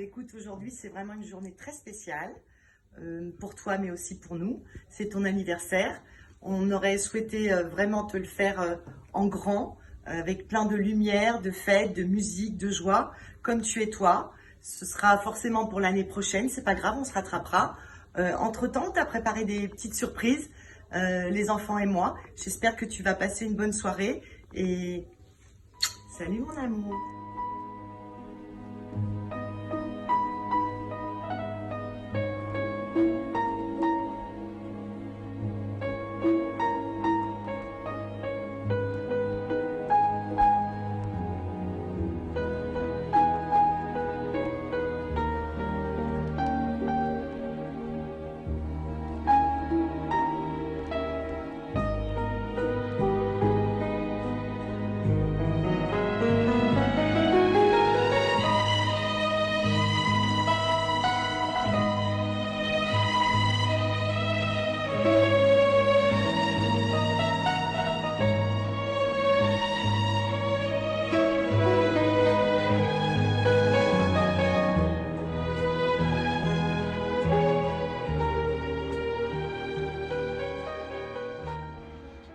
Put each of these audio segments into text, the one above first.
Écoute, aujourd'hui, c'est vraiment une journée très spéciale pour toi, mais aussi pour nous. C'est ton anniversaire. On aurait souhaité vraiment te le faire en grand, avec plein de lumière, de fêtes, de musique, de joie, comme tu es toi. Ce sera forcément pour l'année prochaine, c'est pas grave, on se rattrapera. Entre-temps, tu as préparé des petites surprises, les enfants et moi. J'espère que tu vas passer une bonne soirée et salut mon amour.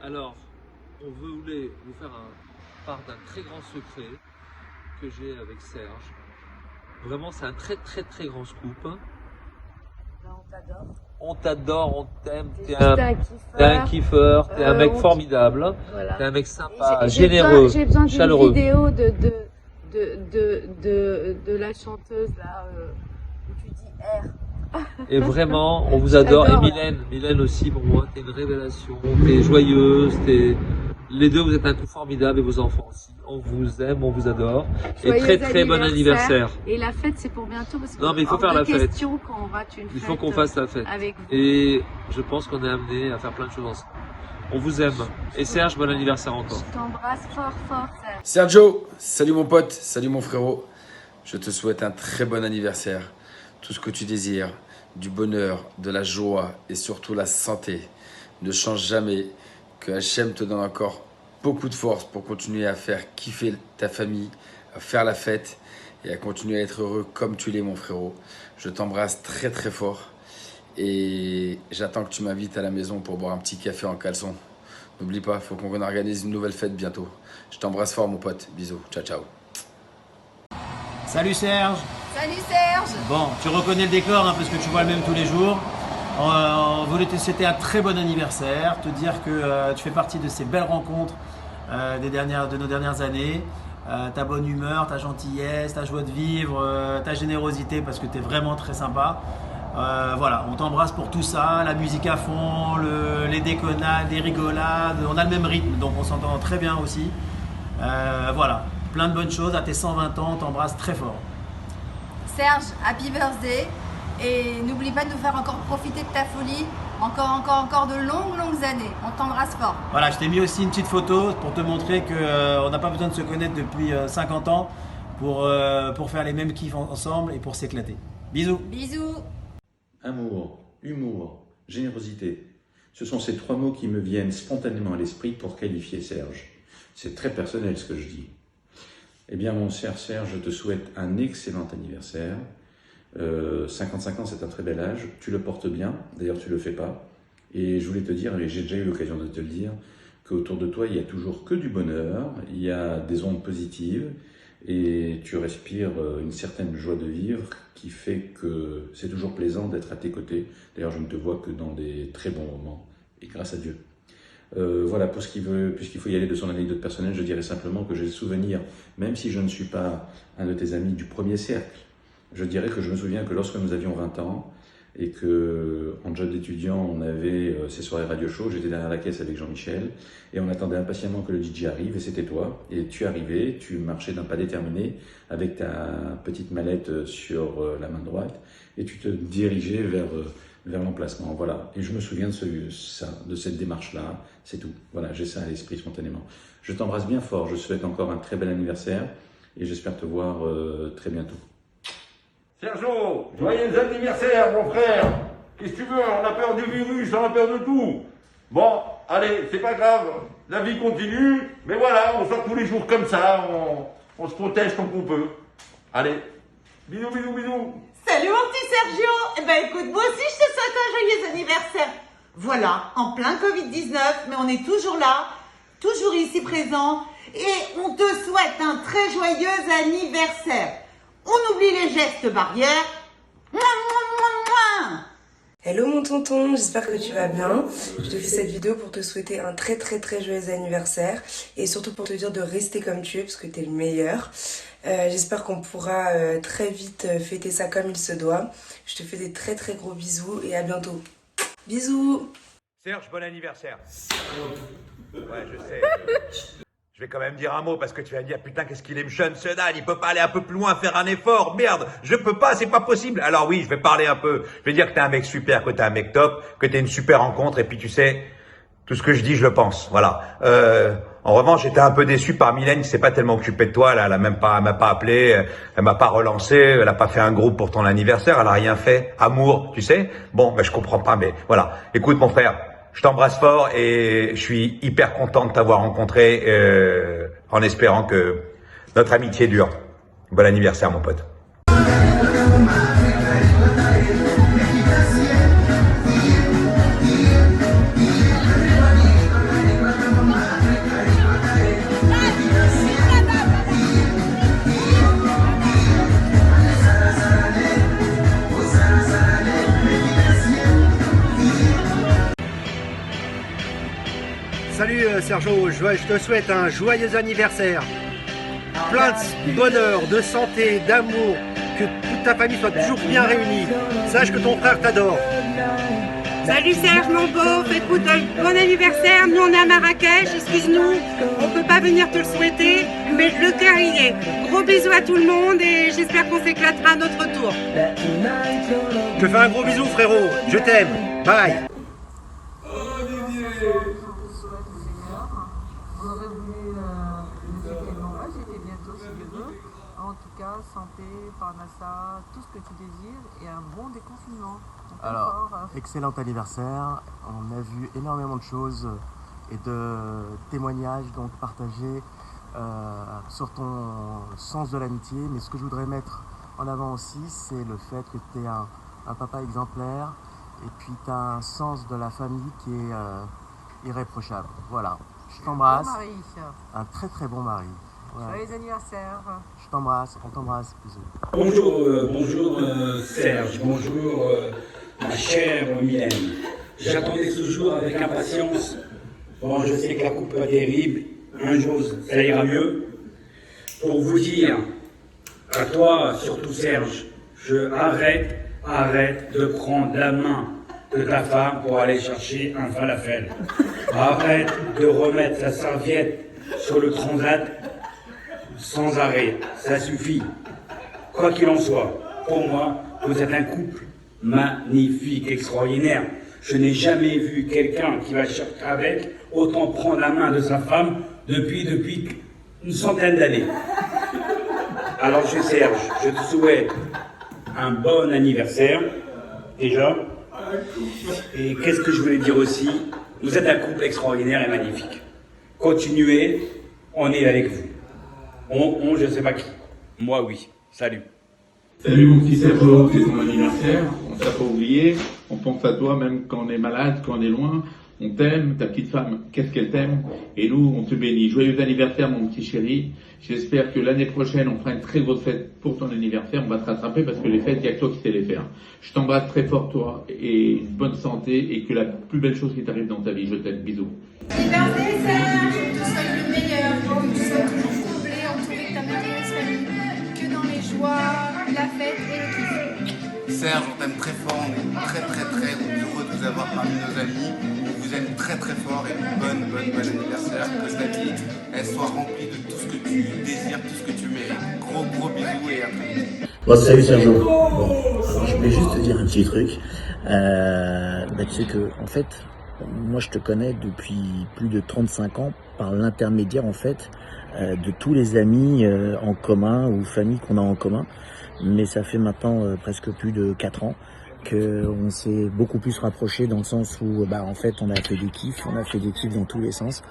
Alors, on voulait vous faire part d'un très grand secret que j'ai avec Serge. Vraiment, c'est un très grand scoop. Ben, on t'adore. On t'adore, on t'aime, T'es un kiffeur, t'es un mec on- formidable, Voilà. t'es un mec sympa, J'ai généreux, j'ai besoin d'une chaleureux. vidéo de la chanteuse là où tu dis R. Et vraiment, on vous adore. Et J'adore. Mylène aussi, pour moi, t'es une révélation, t'es joyeuse, les deux, vous êtes un coup formidable et vos enfants aussi. On vous aime, on vous adore. Et très bon anniversaire. Et la fête c'est pour bientôt parce que Non, mais il faut faire la fête. question qu'on rate une fête. Il faut qu'on fasse la fête. Avec vous. Et je pense qu'on est amené à faire plein de choses ensemble. On vous aime. Et Serge, bon anniversaire encore. Je t'embrasse fort Serge. Sergio, salut mon pote, salut mon frérot. Je te souhaite un très bon anniversaire. Tout ce que tu désires, du bonheur, de la joie et surtout la santé. Ne change jamais. Que Hachem te donne encore beaucoup de force pour continuer à faire kiffer ta famille, à faire la fête et à continuer à être heureux comme tu l'es mon frérot. Je t'embrasse très fort et j'attends que tu m'invites à la maison pour boire un petit café en caleçon. N'oublie pas, il faut qu'on organise une nouvelle fête bientôt. Je t'embrasse fort mon pote, bisous, ciao. Salut Serge. Salut Serge. Bon, tu reconnais le décor hein, parce que tu vois le même tous les jours. On voulait te souhaiter un très bon anniversaire, te dire que tu fais partie de ces belles rencontres de nos dernières années. Ta bonne humeur, ta gentillesse, ta joie de vivre, ta générosité parce que tu es vraiment très sympa. Voilà, on t'embrasse pour tout ça, la musique à fond, les déconnades, les rigolades, on a le même rythme donc on s'entend très bien aussi. Voilà, plein de bonnes choses, à tes 120 ans, on t'embrasse très fort. Serge, happy birthday et n'oublie pas de nous faire encore profiter de ta folie, encore de longues années. On t'embrasse fort. Voilà, je t'ai mis aussi une petite photo pour te montrer qu'on n'a pas besoin de se connaître depuis 50 ans pour faire les mêmes kiffs ensemble et pour s'éclater. Bisous. Bisous. Amour, humour, générosité. Ce sont ces trois mots qui me viennent spontanément à l'esprit pour qualifier Serge. C'est très personnel ce que je dis. Eh bien mon cher Serge, je te souhaite un excellent anniversaire. 55 ans, c'est un très bel âge. Tu le portes bien, d'ailleurs tu le fais pas. Et je voulais te dire, et j'ai déjà eu l'occasion de te le dire, qu'autour de toi, il y a toujours que du bonheur, il y a des ondes positives, et tu respires une certaine joie de vivre qui fait que c'est toujours plaisant d'être à tes côtés. D'ailleurs, je ne te vois que dans des très bons moments, et grâce à Dieu. Voilà, puisqu'il faut y aller de son anecdote personnelle, je dirais simplement que j'ai le souvenir, même si je ne suis pas un de tes amis du premier cercle, je dirais que je me souviens que lorsque nous avions 20 ans et que en job d'étudiant, on avait ces soirées radio show, j'étais derrière la caisse avec Jean-Michel et on attendait impatiemment que le DJ arrive et c'était toi. Et tu arrivais, tu marchais d'un pas déterminé avec ta petite mallette sur la main droite et tu te dirigeais vers l'emplacement. Voilà. Et je me souviens de cette démarche-là, c'est tout. Voilà, j'ai ça à l'esprit spontanément. Je t'embrasse bien fort, je souhaite encore un très bel anniversaire et j'espère te voir très bientôt. Sergio, joyeux anniversaire, mon frère. Qu'est-ce que tu veux? On a peur du virus, on a peur de tout. Bon, allez, c'est pas grave. La vie continue. Mais voilà, on sort tous les jours comme ça. On se protège tant qu'on peut. Allez, Bisous, bisous, bisous. Salut mon petit Sergio. Eh ben écoute, moi aussi je te souhaite un joyeux anniversaire. Voilà, en plein Covid-19, mais on est toujours là, toujours ici présent, et on te souhaite un très joyeux anniversaire. On oublie les gestes barrières. Mouah, mouah, mouah, mouah. Hello mon tonton, j'espère que tu vas bien. Je te fais cette vidéo pour te souhaiter un très joyeux anniversaire et surtout pour te dire de rester comme tu es parce que tu es le meilleur. J'espère qu'on pourra très vite fêter ça comme il se doit. Je te fais des très gros bisous et à bientôt. Bisous. Serge, bon anniversaire. Ouais, je sais. Je vais quand même dire un mot parce que tu vas me dire putain qu'est-ce qu'il est jeune ce Dan, il peut pas aller un peu plus loin, faire un effort, merde, je peux pas, c'est pas possible. Alors oui, je vais parler un peu, je vais dire que t'es un mec super, que t'es un mec top, que t'es une super rencontre et puis tu sais, tout ce que je dis je le pense, voilà. En revanche, j'étais un peu déçu par Mylène qui s'est pas tellement occupée de toi, là, elle m'a pas appelé, elle m'a pas relancé, elle a pas fait un groupe pour ton anniversaire, elle a rien fait, amour, tu sais. Bon, ben je comprends pas, mais voilà. Écoute mon frère, je t'embrasse fort et je suis hyper content de t'avoir rencontré en espérant que notre amitié dure. Bon anniversaire mon pote. Salut Sergio, je te souhaite un joyeux anniversaire. Plein de bonheur, de santé, d'amour, que toute ta famille soit toujours bien réunie. Sache que ton frère t'adore. Salut Serge mon pauvre, écoute, bon anniversaire, nous on est à Marrakech, excuse-nous, on peut pas venir te le souhaiter, mais le cœur y est. Gros bisous à tout le monde et j'espère qu'on s'éclatera à notre tour. Je te fais un gros bisou frérot, je t'aime, bye. On aurait voulu le fêter le Noël, j'étais bientôt si Dieu veut. En tout cas, santé, parnassa, tout ce que tu désires et un bon déconfinement. Alors, excellent anniversaire. On a vu énormément de choses et de témoignages donc partagés sur ton sens de l'amitié. Mais ce que je voudrais mettre en avant aussi, c'est le fait que tu es un papa exemplaire et puis tu as un sens de la famille qui est irréprochable. Voilà, je t'embrasse. Bon mari. Un très bon mari. Ouais. Joyeux anniversaire. Je t'embrasse, on t'embrasse. Bisous. Bonjour Serge, bonjour ma chère Mylène. J'attendais ce jour avec impatience. Bon, je sais que la coupe est terrible, un jour ça ira mieux. Pour vous dire, à toi surtout Serge, arrête de prendre la main de ta femme pour aller chercher un falafel. Arrête de remettre sa serviette sur le transat sans arrêt, ça suffit. Quoi qu'il en soit, pour moi, vous êtes un couple magnifique, extraordinaire. Je n'ai jamais vu quelqu'un qui va chercher avec autant prendre la main de sa femme depuis une centaine d'années. Alors Serge, je te souhaite un bon anniversaire, déjà. Et qu'est-ce que je voulais dire aussi? Vous êtes un couple extraordinaire et magnifique. Continuez, on est avec vous. Je sais pas qui. Moi, oui. Salut. Salut mon petit Sergio, c'est ton anniversaire, on t'a pas oublié, on pense à toi même quand on est malade, quand on est loin, on t'aime, ta petite femme, qu'est-ce qu'elle t'aime, et nous on te bénit. Joyeux anniversaire mon petit chéri, j'espère que l'année prochaine on fera une très grosse fête pour ton anniversaire, on va te rattraper parce que les fêtes, il n'y a que toi qui sais les faire. Je t'embrasse très fort toi, et une bonne santé, et que la plus belle chose qui t'arrive dans ta vie, je t'aime, bisous. Anniversaire Serge, je te souhaite le meilleur, que tu sois toujours comblé, entouré de ta merveilleuse famille, que dans les joies, la fête et le kiff. Serge, on t'aime très fort, on est très heureux de vous avoir parmi nos amis. On vous aime très fort et bon anniversaire. Que ta vie elle soit remplie de tout ce que tu désires, tout ce que tu mérites. Gros bisous et à très vite. Bon, salut Sergio. Bon, alors je voulais juste te dire un petit truc. Tu sais que, en fait, moi je te connais depuis plus de 35 ans par l'intermédiaire en fait de tous les amis en commun ou familles qu'on a en commun. Mais ça fait maintenant presque plus de 4 ans qu'on s'est beaucoup plus rapprochés dans le sens où en fait on a fait des kiffs dans tous les sens.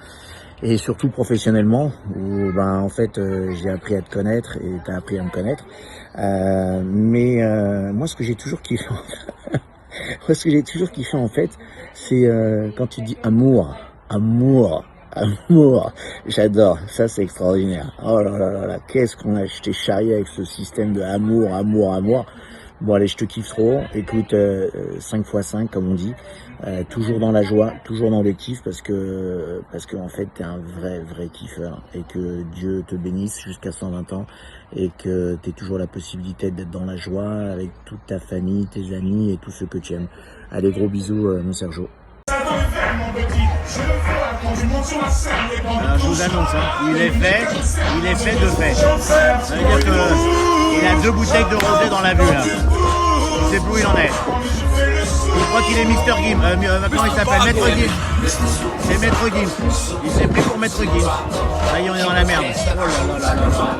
et surtout professionnellement où ben en fait j'ai appris à te connaître et t'as appris à me connaître. Mais moi ce que j'ai toujours kiffé en fait, c'est quand tu dis amour. J'adore, ça c'est extraordinaire. Oh là là là là, qu'est-ce qu'on a jeté charrié avec ce système de amour. Bon allez, je te kiffe trop. Écoute, 5 x 5 comme on dit, toujours dans la joie, toujours dans le kiff parce que en fait t'es un vrai kiffeur et que Dieu te bénisse jusqu'à 120 ans et que t'aies toujours la possibilité d'être dans la joie avec toute ta famille, tes amis et tous ceux que tu aimes. Allez, gros bisous mon Sergio. Alors, je vous annonce, il est fait de fait. Ça veut dire qu'il a 2 bouteilles de rosé dans la vue là. Il sait plus où il en est. Je crois qu'il est Mr. Gim. Comment il s'appelle? Maître Gim. C'est Maître Gim. Il s'est pris pour Maître Gim. Ça y est, on est dans la merde. Oh là là là là là.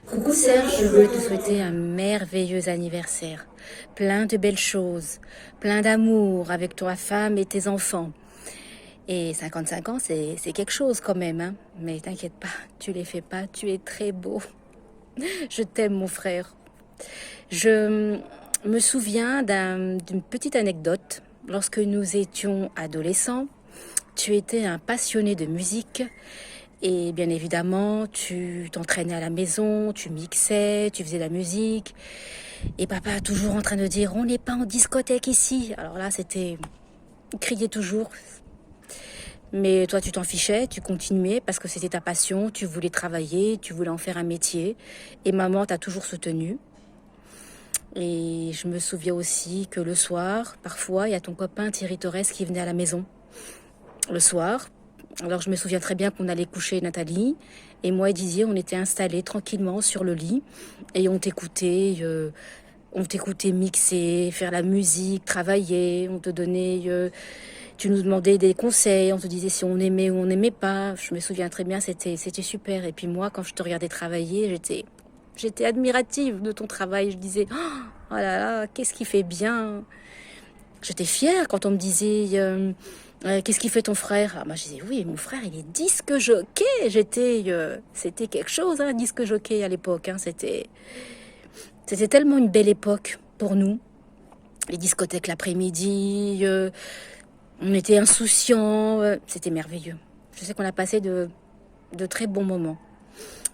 Coucou Serge, je veux te souhaiter un merveilleux anniversaire. Plein de belles choses, plein d'amour avec ta femme et tes enfants. Et 55 ans, c'est quelque chose quand même, hein. Mais t'inquiète pas, tu les fais pas, tu es très beau. Je t'aime mon frère. Je me souviens d'une petite anecdote. Lorsque nous étions adolescents, tu étais un passionné de musique. Et bien évidemment, tu t'entraînais à la maison, tu mixais, tu faisais de la musique. Et papa toujours en train de dire, on n'est pas en discothèque ici. Alors là, il criait toujours. Mais toi, tu t'en fichais, tu continuais parce que c'était ta passion, tu voulais travailler, tu voulais en faire un métier. Et maman t'a toujours soutenue. Et je me souviens aussi que le soir, parfois, il y a ton copain Thierry Torres qui venait à la maison. Le soir. Alors je me souviens très bien qu'on allait coucher Nathalie. Et moi et Didier, on était installés tranquillement sur le lit. Et on t'écoutait mixer, faire la musique, travailler. On te donnait... tu nous demandais des conseils, on te disait si on aimait ou on n'aimait pas. Je me souviens très bien, c'était super. Et puis moi, quand je te regardais travailler, j'étais admirative de ton travail. Je disais, oh là là, qu'est-ce qu'il fait bien. J'étais fière quand on me disait, qu'est-ce qu'il fait ton frère? Moi, je disais, oui, mon frère, il est disque jockey. C'était quelque chose, hein, disque jockey à l'époque. Hein. C'était tellement une belle époque pour nous. Les discothèques l'après-midi... on était insouciants, c'était merveilleux. Je sais qu'on a passé de très bons moments.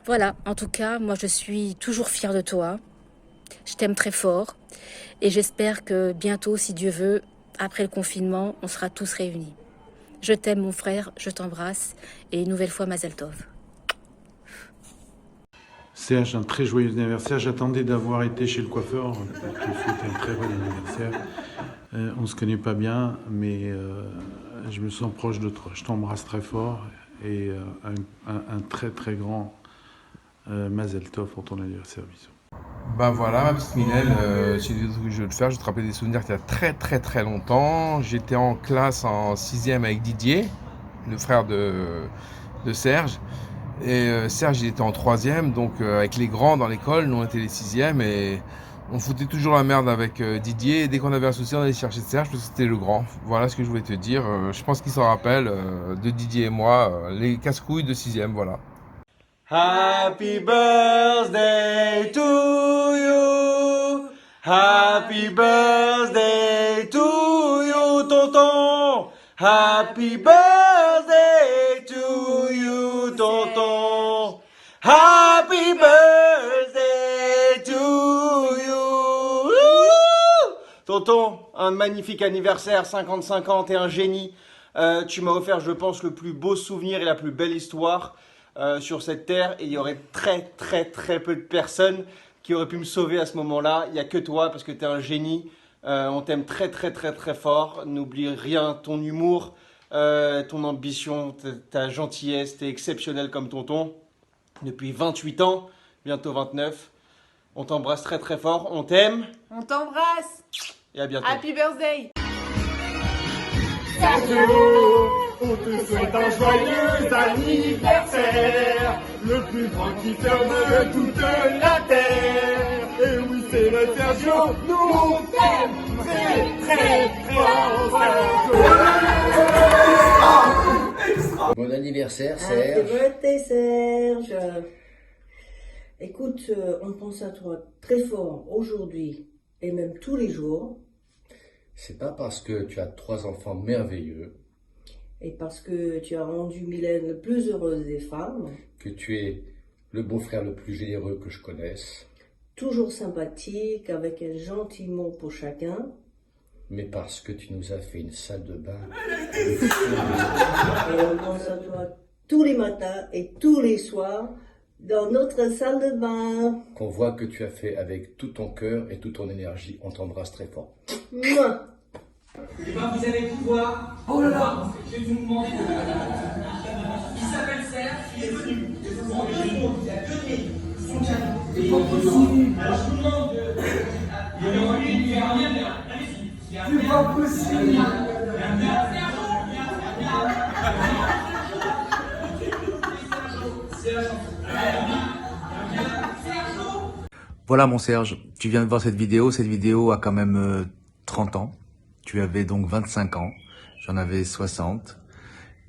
Voilà, en tout cas, moi je suis toujours fière de toi. Je t'aime très fort. Et j'espère que bientôt, si Dieu veut, après le confinement, on sera tous réunis. Je t'aime mon frère, je t'embrasse. Et une nouvelle fois, Mazel Tov. Serge, un très joyeux anniversaire. J'attendais d'avoir été chez le coiffeur pour te souhaiter un très bon anniversaire. On ne se connaît pas bien, mais je me sens proche de toi. Je t'embrasse très fort et un très très grand Mazel Tov pour ton anniversaire. Bisous. Ben voilà, ma petite Minelle, c'est des trucs que je veux te faire. Je vais te rappeler des souvenirs qu'il y a très très très longtemps. J'étais en classe en 6e avec Didier, le frère de Serge. Et Serge, il était en 3e, donc avec les grands dans l'école, nous on était les 6e et on foutait toujours la merde avec Didier. Et dès qu'on avait un souci, on allait chercher Serge parce que c'était le grand. Voilà ce que je voulais te dire. Je pense qu'il s'en rappelle de Didier et moi, les casse-couilles de 6e, voilà. Happy birthday to you. Happy birthday to you, tonton. Happy birthday to you, tonton. Happy birthday to you. Tonton, un magnifique anniversaire, 55 ans, t'es un génie. Tu m'as offert, je pense, le plus beau souvenir et la plus belle histoire sur cette terre. Et il y aurait très peu de personnes qui auraient pu me sauver à ce moment-là. Il n'y a que toi parce que t'es un génie. On t'aime très fort. N'oublie rien, ton humour, ton ambition, ta gentillesse, t'es exceptionnel comme tonton. Depuis 28 ans, bientôt 29. On t'embrasse très fort, on t'aime. On t'embrasse. Et à bientôt. Happy birthday. Sergio, on te souhaite un joyeux anniversaire, le plus grand kiffeur de toute la terre. Et oui, c'est le Sergio, nous on t'aime très fort, Sergio. Extra. bon anniversaire, Happy Serge. birthday, Serge. Écoute, on pense à toi très fort aujourd'hui et même tous les jours. C'est pas parce que tu as 3 enfants merveilleux Et parce que tu as rendu Mylène le plus heureuse des femmes. que tu es le beau-frère le plus généreux que je connaisse, Toujours sympathique, avec un gentil mot pour chacun. mais parce que tu nous as fait une salle de bain. Et on pense à toi tous les matins et tous les soirs dans notre salle de bain. Qu'on voit que tu as fait avec tout ton cœur et toute ton énergie. On t'embrasse très fort. Mouah. Eh ben, vous allez pouvoir. Oh là là. Je vais vous demander. Il s'appelle Serge, il est venu. Je vous demande 2 secondes, il a donné son cadeau. C'est pas possible. Alors je vous demande de. Il y a lui, il y a rien bien. Allez-y. C'est pas possible. Voilà mon Serge, tu viens de voir cette vidéo a quand même 30 ans. Tu avais donc 25 ans, j'en avais 60.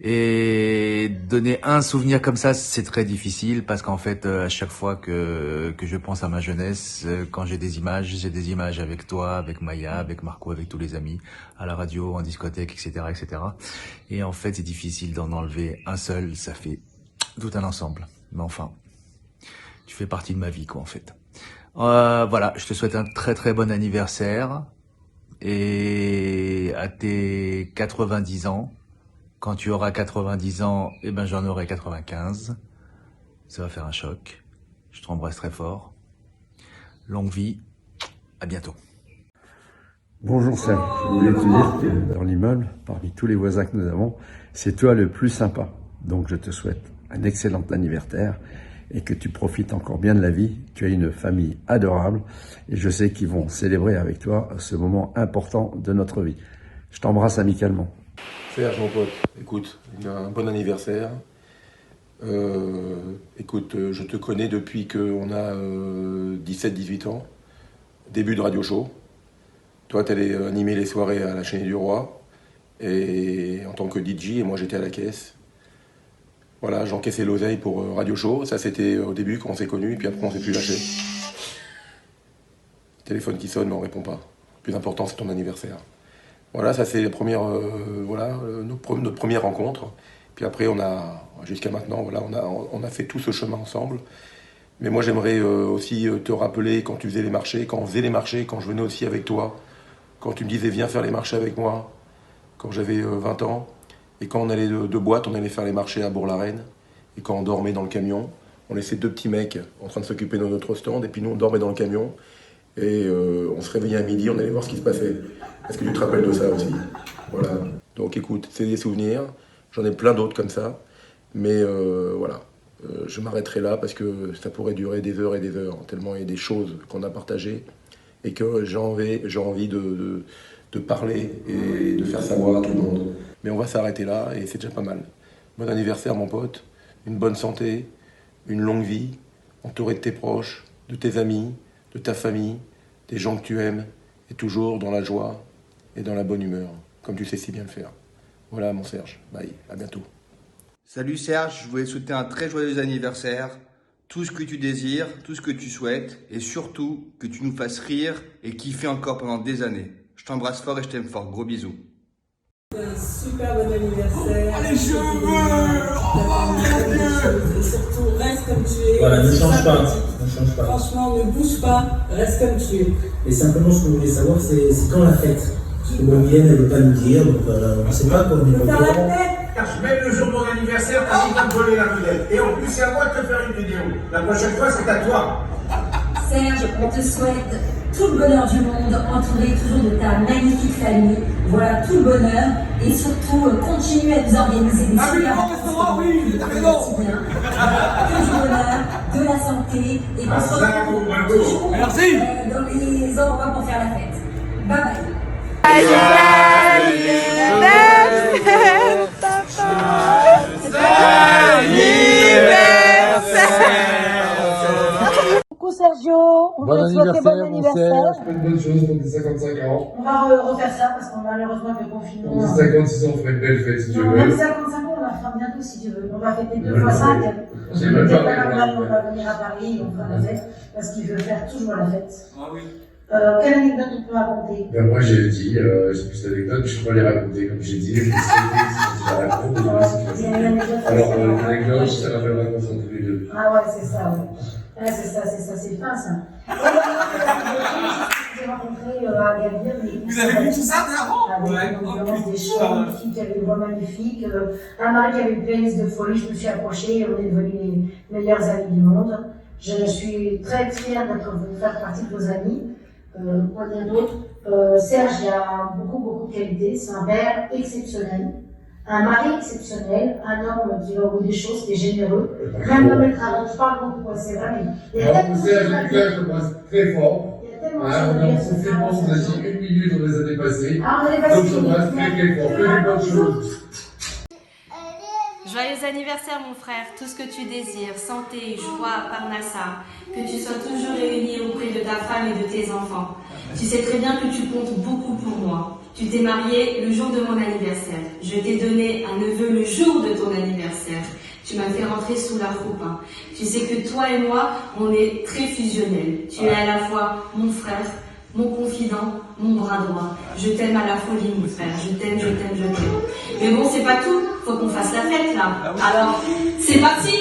Et donner un souvenir comme ça, c'est très difficile parce qu'en fait, à chaque fois que je pense à ma jeunesse, quand j'ai des images avec toi, avec Maya, avec Marco, avec tous les amis, à la radio, en discothèque, etc., etc. Et en fait, c'est difficile d'en enlever un seul, ça fait tout un ensemble. Mais enfin, tu fais partie de ma vie, quoi, en fait. Voilà, je te souhaite un très très bon anniversaire. Et à tes 90 ans, quand tu auras 90 ans, eh ben j'en aurai 95. Ça va faire un choc. Je t'embrasse très fort. Longue vie. À bientôt. Bonjour Serge, je voulais te dire que dans l'immeuble, parmi tous les voisins que nous avons, c'est toi le plus sympa. Donc je te souhaite un excellent anniversaire et que tu profites encore bien de la vie. Tu as une famille adorable et je sais qu'ils vont célébrer avec toi ce moment important de notre vie. Je t'embrasse amicalement. Serge, mon pote, écoute, un bon anniversaire. Écoute, je te connais depuis qu'on a 17-18 ans, début de radio show. Toi, tu allais animer les soirées à la Chaîne du Roi, et en tant que DJ, et moi j'étais à la caisse. Voilà, j'encaissais l'oseille pour radio show. Ça, c'était au début quand on s'est connus, et puis après on s'est plus lâché. Téléphone qui sonne, mais on répond pas. Le plus important, c'est ton anniversaire. Voilà, ça c'est la première, notre première rencontre. Puis après, jusqu'à maintenant, voilà, on a fait tout ce chemin ensemble. Mais moi, j'aimerais aussi te rappeler quand tu faisais les marchés, quand on faisait les marchés, quand je venais aussi avec toi, quand tu me disais viens faire les marchés avec moi, quand j'avais 20 ans. Et quand on allait de boîte, on allait faire les marchés à Bourg-la-Reine. Et quand on dormait dans le camion, on laissait 2 petits mecs en train de s'occuper de notre stand. Et puis nous, on dormait dans le camion. Et on se réveillait à midi, on allait voir ce qui se passait. Est-ce que tu te rappelles de ça aussi? Voilà. Donc écoute, c'est des souvenirs. J'en ai plein d'autres comme ça. Mais voilà. Je m'arrêterai là parce que ça pourrait durer des heures et des heures. Tellement il y a des choses qu'on a partagées. Et que j'ai envie de parler et de faire savoir à tout le monde. Mais on va s'arrêter là et c'est déjà pas mal. Bon anniversaire mon pote, une bonne santé, une longue vie, entouré de tes proches, de tes amis, de ta famille, des gens que tu aimes, et toujours dans la joie et dans la bonne humeur, comme tu sais si bien le faire. Voilà mon Serge, bye, à bientôt. Salut Serge, je voulais te souhaiter un très joyeux anniversaire, tout ce que tu désires, tout ce que tu souhaites, et surtout que tu nous fasses rire et kiffer encore pendant des années. Je t'embrasse fort et je t'aime fort, gros bisous. Un super bon anniversaire. Oh, les cheveux! Oh mon Dieu! Et surtout, reste comme tu es. Voilà, ne change pas. Franchement, ne bouge pas, reste comme tu es. Et simplement, ce qu'on voulait savoir, c'est quand la fête. Parce que Mylène, elle ne veut pas nous dire, donc on ne sait pas quoi on est Faire la fête. Même le jour de mon anniversaire, t'as dit de me voler la vedette. Et en plus, c'est à moi de te faire une vidéo. La prochaine fois, c'est à toi. Serge, on te souhaite tout le bonheur du monde, entouré toujours de ta magnifique famille. Voilà, tout le bonheur. Et surtout, continue à nous organiser des super restaurant, oui, t'as raison. Que du bonheur, de la santé, et qu'on se retrouve toujours dans les endroits pour faire la fête. Bye bye. Coucou beaucoup Sergio, on te souhaite bon anniversaire. Une bonne chose pour tes 55 ans. On va refaire ça parce qu'on malheureusement que le confinement. Pour tes 56 ans, on fera une belle fête si tu veux. Même 55 ans, on la fera bientôt si tu veux. On va fêter 2 fois 5. J'ai même pas On va venir à Paris, on fera la fête parce qu'il veut faire toujours la fête. Ah oui. Quelle anecdote on peut raconter? Ben moi j'ai dit, j'ai plus d'anecdotes, mais je peux pas les raconter comme j'ai dit. Je vais la raconte. Alors l'anecdote, ça rappellera qu'on s'en tous les deux. Ah ouais, c'est ça, ouais. Ouais, c'est ça, c'est fin ça. J'ai rencontré à Gadir. Vous avez vu tout ça avant? Ouais, des chants, une fille qui avait une voix magnifique, un mari qui avait une PNS de folie, je me suis approchée et on est devenus les meilleurs amis du monde. Je suis très fière de faire partie de vos amis. Quoi dire d'autre? Serge, il a beaucoup de qualités. C'est un père exceptionnel, un mari exceptionnel, un homme qui va au bout des choses, qui est généreux. Même dans le travail, je parle beaucoup, c'est vrai. Il y a tellement de choses à dire. Je pense très fort. Il y a tellement On a dit 1 minute dans les années passées. Ah, on est passé. Donc je pense très fort, que des bonnes choses. Joyeux anniversaire mon frère, tout ce que tu désires, santé, joie, parnassa, que tu sois toujours réuni auprès de ta femme et de tes enfants. Tu sais très bien que tu comptes beaucoup pour moi. Tu t'es marié le jour de mon anniversaire. Je t'ai donné un neveu le jour de ton anniversaire. Tu m'as fait rentrer sous la coupe. Tu sais que toi et moi, on est très fusionnels. Tu es à la fois mon frère, mon confident, mon bras droit. Je t'aime à la folie, mon frère. Je t'aime, je t'aime, je t'aime. Mais bon, c'est pas tout. Faut qu'on fasse la fête, là. Alors, c'est parti!